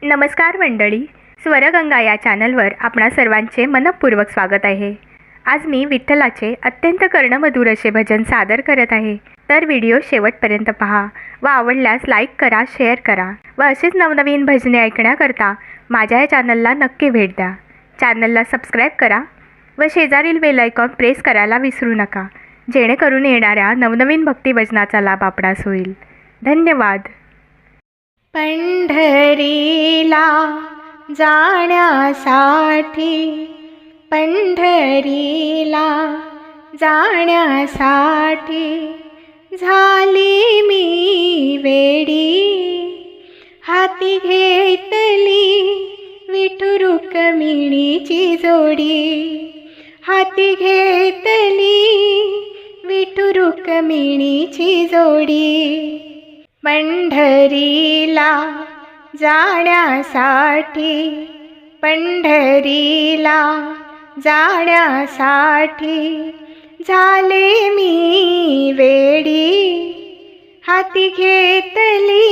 नमस्कार मंडळी, स्वरगंगा या चॅनलवर आपणा सर्वांचे मनपूर्वक स्वागत आहे. आज मी विठ्ठलाचे अत्यंत कर्णमधुर असे भजन सादर करत आहे. तर व्हिडिओ शेवटपर्यंत पहा व आवडल्यास लाईक करा, शेअर करा व असेच नवनवीन भजने ऐकण्याकरता माझ्या या चॅनलला नक्की भेट द्या. चॅनलला सबस्क्राईब करा व शेजारील बेल आयकॉन प्रेस करायला विसरू नका, जेणेकरून येणाऱ्या नवनवीन भक्तिभजनाचा लाभ आपणास होईल. धन्यवाद. पंढरीला जाण्यासाठी, पंढरीला जाण्यासाठी झाली मी वेडी. हाती घेतली विठू रुक्मिणीची जोडी, हाती घेतली विठू रुक्मिणीची जोडी. पंढरीला जाण्यासाठी, पंढरीला जाण्यासाठी झाले मी वेडी. हाती घेतली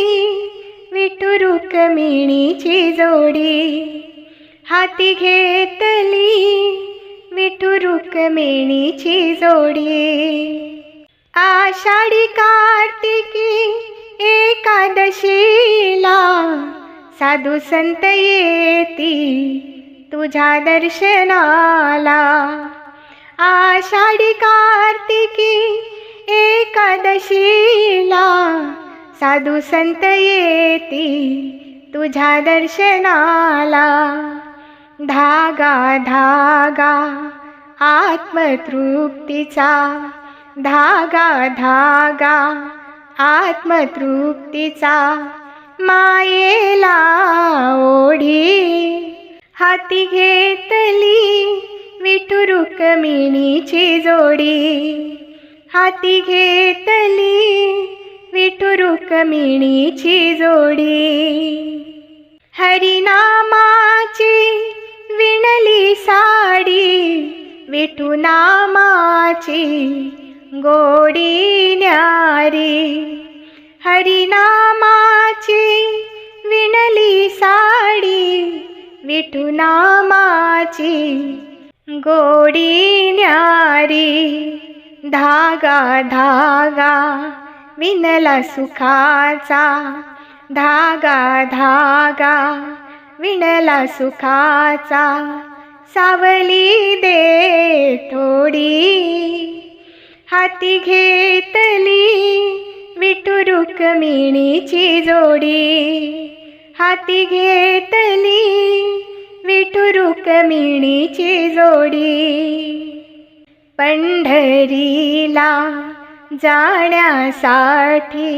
विठू रुक्मिणीची जोडी, हाती घेतली विठू रुक्मिणीची जोडी. आषाढी कार्तिकी एकादशीला साधू संत येती तुझ्या दर्शनाला. आषाढी कार्तिकी एकादशीला साधू संत येती तुझ्या दर्शनाला. धागा धागा आत्मतृप्तीचा, धागा धागा आत्मतृप्तीचा मायेला ओढी. हाती घेतली विठू रुक्मिणीची जोडी, हाती घेतली विठू रुक्मिणीची जोडी. हरिनामाची विणली साडी, विठू नामाची गोडी न्यारी. हरिनामाची विणली साडी, विठू नामाची गोडी न्यारी. धागा धागा विणला सुखाचा, धागा धागा विणला सुखाचा सावली दे थोडी. हाती घेतली विठू रुक्मिणीची जोडी, हाती घेतली विठू रुक्मिणीची जोडी. पंढरीला जाण्यासाठी,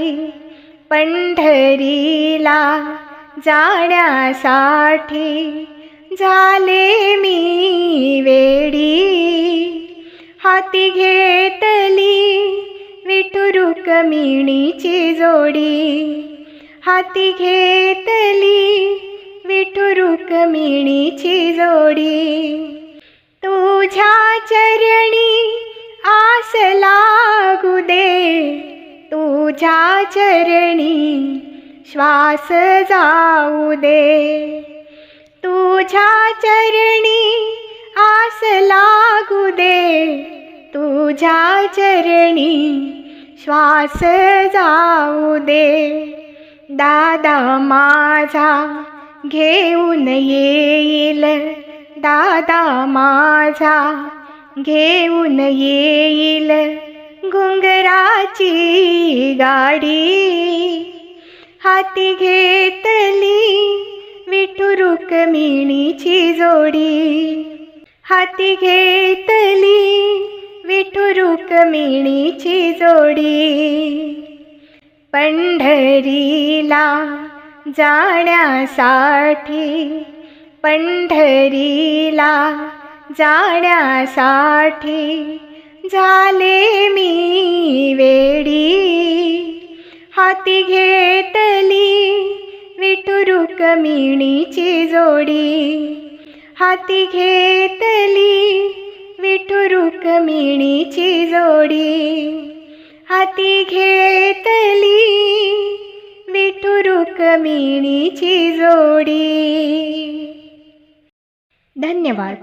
पंढरीला जाण्यासाठी झाले मी वेडी. हाती घेतली विठू रुक्मिणीची जोडी, हाती घेतली विठू रुक्मिणीची जोडी. तुझ्या चरणी आस लागू दे, तुझ्या चरणी श्वास जाऊ दे. तुझ्या चरणी आस लागू दे, तुझ्या चरणी श्वास जाऊ दे. दादा माझा घेऊन येईल, दादा माझा घेऊन येईल घुंगराची गाडी. हाती घेतली विठू रुक्मिणीची जोडी, हाती घेतली विठू रुक्मिणीची जोडी. पंढरीला जाण्यासाठी, पंढरीला जाण्यासाठी झाले मी वेडी. हाती घेतली विठू रुक्मिणीची जोडी, हाती घेतली विठू रुक्मिणीची जोडी. हाती घेतली विठू रुक्मिणीची जोडी. धन्यवाद.